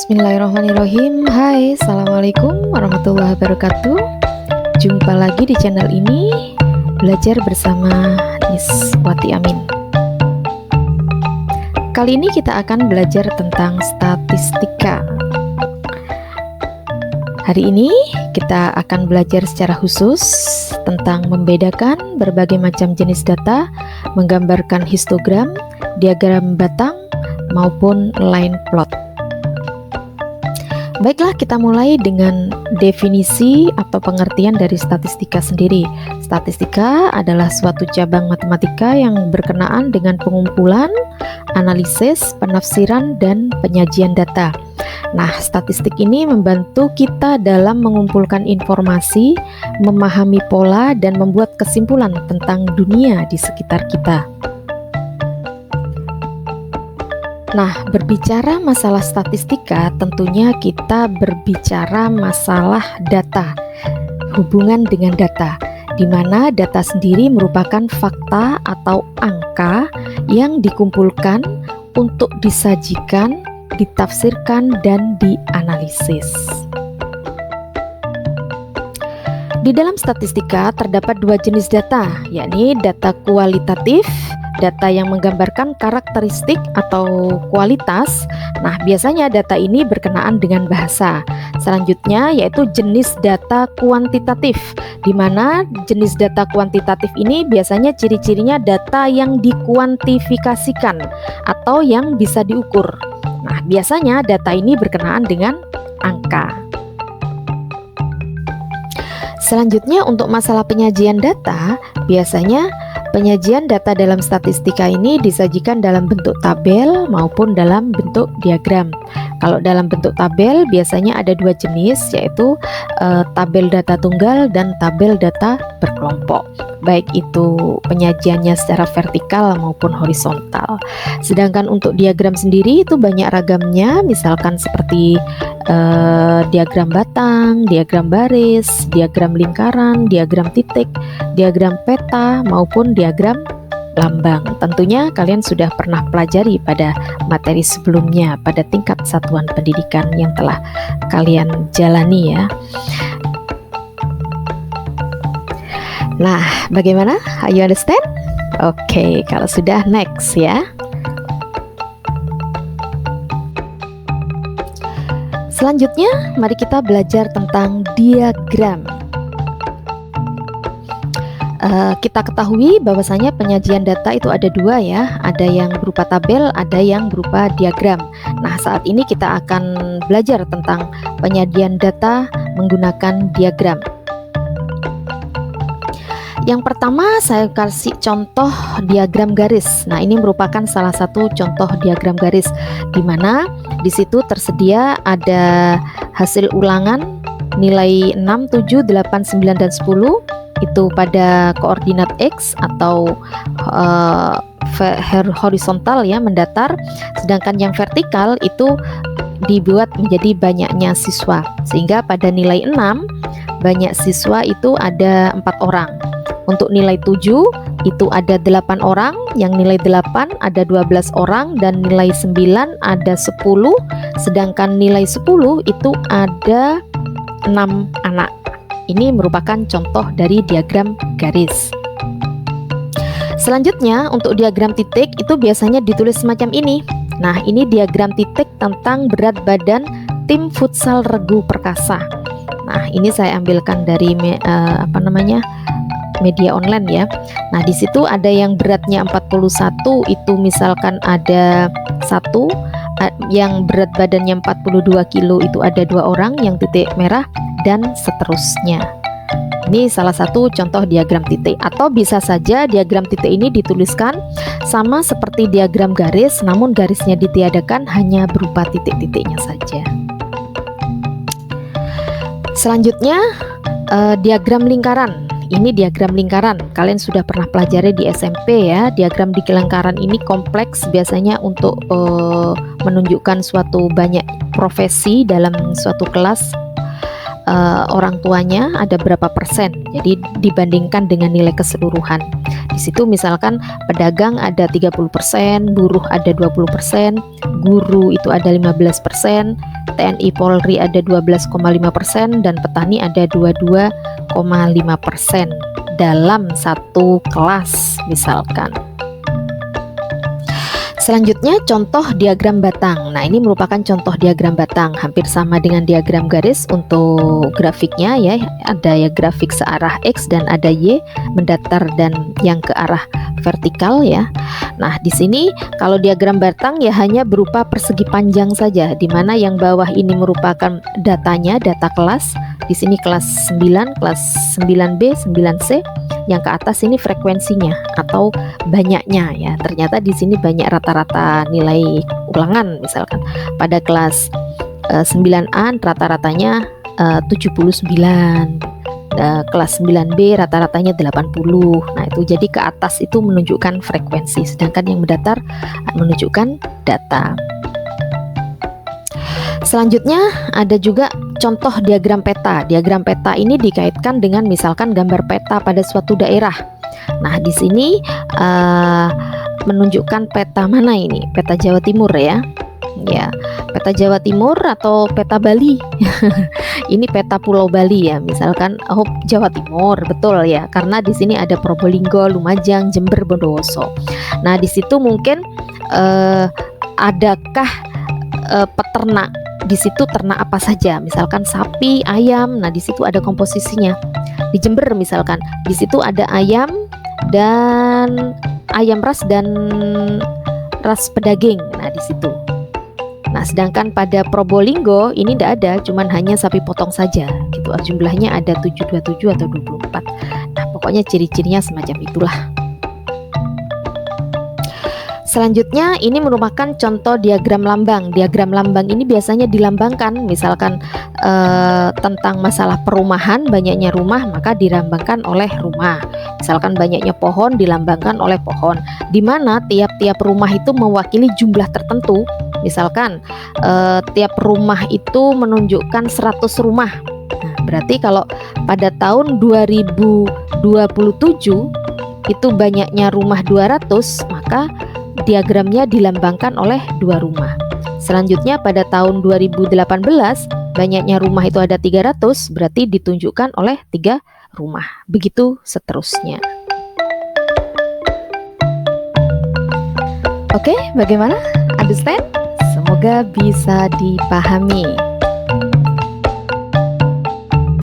Bismillahirrahmanirrahim. Hai, Assalamualaikum warahmatullahi wabarakatuh. Jumpa lagi di channel ini, Belajar bersama Miss Wati Amin. Kali ini kita akan belajar tentang statistika. Hari ini kita akan belajar secara khusus tentang membedakan berbagai macam jenis data, menggambarkan histogram, diagram batang, maupun line plot. Baiklah, kita mulai dengan definisi atau pengertian dari statistika sendiri. Statistika adalah suatu cabang matematika yang berkenaan dengan pengumpulan, analisis, penafsiran, dan penyajian data. Nah, statistik ini membantu kita dalam mengumpulkan informasi, memahami pola, dan membuat kesimpulan tentang dunia di sekitar kita. Nah, berbicara masalah statistika, tentunya kita berbicara masalah data, hubungan dengan data, di mana data sendiri merupakan fakta atau angka yang dikumpulkan untuk disajikan, ditafsirkan, dan dianalisis. Di dalam statistika terdapat dua jenis data, yakni data kualitatif, data yang menggambarkan karakteristik atau kualitas. Nah, biasanya data ini berkenaan dengan bahasa. Selanjutnya yaitu jenis data kuantitatif, di mana jenis data kuantitatif ini biasanya ciri-cirinya data yang dikuantifikasikan atau yang bisa diukur. Nah, biasanya data ini berkenaan dengan angka. Selanjutnya untuk masalah penyajian data, biasanya penyajian data dalam statistika ini disajikan dalam bentuk tabel maupun dalam bentuk diagram. Kalau dalam bentuk tabel biasanya ada dua jenis, yaitu tabel data tunggal dan tabel data berkelompok. Baik itu penyajiannya secara vertikal maupun horizontal. Sedangkan untuk diagram sendiri itu banyak ragamnya, misalkan seperti diagram batang, diagram baris, diagram lingkaran, diagram titik, diagram peta, maupun diagram lambang. Tentunya kalian sudah pernah pelajari pada materi sebelumnya pada tingkat satuan pendidikan yang telah kalian jalani ya. Nah, bagaimana? Are you understand? Oke, kalau sudah next ya. Selanjutnya, mari kita belajar tentang diagram. Kita ketahui bahwasanya penyajian data itu ada dua ya, ada yang berupa tabel, ada yang berupa diagram. Nah, saat ini kita akan belajar tentang penyajian data menggunakan diagram. Yang pertama saya kasih contoh diagram garis. Nah, ini merupakan salah satu contoh diagram garis, di mana di situ tersedia ada hasil ulangan nilai 6, 7, 8, 9, dan 10 itu pada koordinat X atau horizontal ya, mendatar. Sedangkan yang vertikal itu dibuat menjadi banyaknya siswa, sehingga pada nilai 6 banyak siswa itu ada 4 orang. Untuk nilai 7 itu ada 8 orang, yang nilai 8 ada 12 orang, dan nilai 9 ada 10, sedangkan nilai 10 itu ada 6 anak. Ini merupakan contoh dari diagram garis. Selanjutnya untuk diagram titik itu biasanya ditulis semacam ini. Nah, ini diagram titik tentang berat badan tim futsal Regu Perkasa. Nah, ini saya ambilkan dari media online ya. Nah, di situ ada yang beratnya 41, itu misalkan ada 1, yang berat badannya 42 kilo itu ada 2 orang yang titik merah, dan seterusnya. Ini salah satu contoh diagram titik, atau bisa saja diagram titik ini dituliskan sama seperti diagram garis, namun garisnya ditiadakan, hanya berupa titik-titiknya saja. Selanjutnya diagram lingkaran. Ini diagram lingkaran, kalian sudah pernah pelajari di SMP ya. Diagram di lingkaran ini kompleks, biasanya untuk menunjukkan suatu banyak profesi dalam suatu kelas. Orang tuanya ada berapa persen, jadi dibandingkan dengan nilai keseluruhan. Di situ misalkan pedagang ada 30%, buruh ada 20%, guru itu ada 15%, TNI Polri ada 12,5%, dan petani ada 22,5% dalam satu kelas misalkan. Selanjutnya contoh diagram batang. Nah, ini merupakan contoh diagram batang, hampir sama dengan diagram garis untuk grafiknya ya. Ada ya grafik searah X dan ada Y mendatar dan yang ke arah vertikal ya. Nah, di sini kalau diagram batang ya hanya berupa persegi panjang saja, di mana yang bawah ini merupakan datanya, data kelas. Di sini kelas 9, kelas 9B, 9C. Yang ke atas ini frekuensinya atau banyaknya ya. Ternyata di sini banyak rata-rata nilai ulangan, misalkan pada kelas 9A rata-ratanya 79, kelas 9B rata-ratanya 80. Nah, itu jadi ke atas itu menunjukkan frekuensi, sedangkan yang mendatar menunjukkan data. Selanjutnya ada juga contoh diagram peta. Diagram peta ini dikaitkan dengan misalkan gambar peta pada suatu daerah. Nah, di sini menunjukkan peta mana ini? Peta Jawa Timur ya. Ya, peta Jawa Timur atau peta Bali. Ini peta Pulau Bali ya. Misalkan Jawa Timur, betul ya. Karena di sini ada Probolinggo, Lumajang, Jember, Bondowoso. Nah, di situ mungkin adakah peternak di situ, ternak apa saja, misalkan sapi, ayam. Nah, di situ ada komposisinya. Di Jember misalkan, di situ ada ayam dan ayam ras dan ras pedaging. Nah, di situ. Nah, sedangkan pada Probolinggo ini tidak ada, cuman hanya sapi potong saja. Gitu. Jumlahnya ada 727 atau 24. Nah, pokoknya ciri-cirinya semacam itulah. Selanjutnya ini merupakan contoh diagram lambang. Diagram lambang ini biasanya dilambangkan misalkan tentang masalah perumahan, banyaknya rumah maka dilambangkan oleh rumah. Misalkan banyaknya pohon dilambangkan oleh pohon, di mana tiap-tiap rumah itu mewakili jumlah tertentu. Misalkan tiap rumah itu menunjukkan 100 rumah. Nah, berarti kalau pada tahun 2027 itu banyaknya rumah 200, maka diagramnya dilambangkan oleh 2 rumah. Selanjutnya pada tahun 2018 banyaknya rumah itu ada 300, berarti ditunjukkan oleh 3 rumah. Begitu seterusnya. Oke, bagaimana? Understand? Semoga bisa dipahami.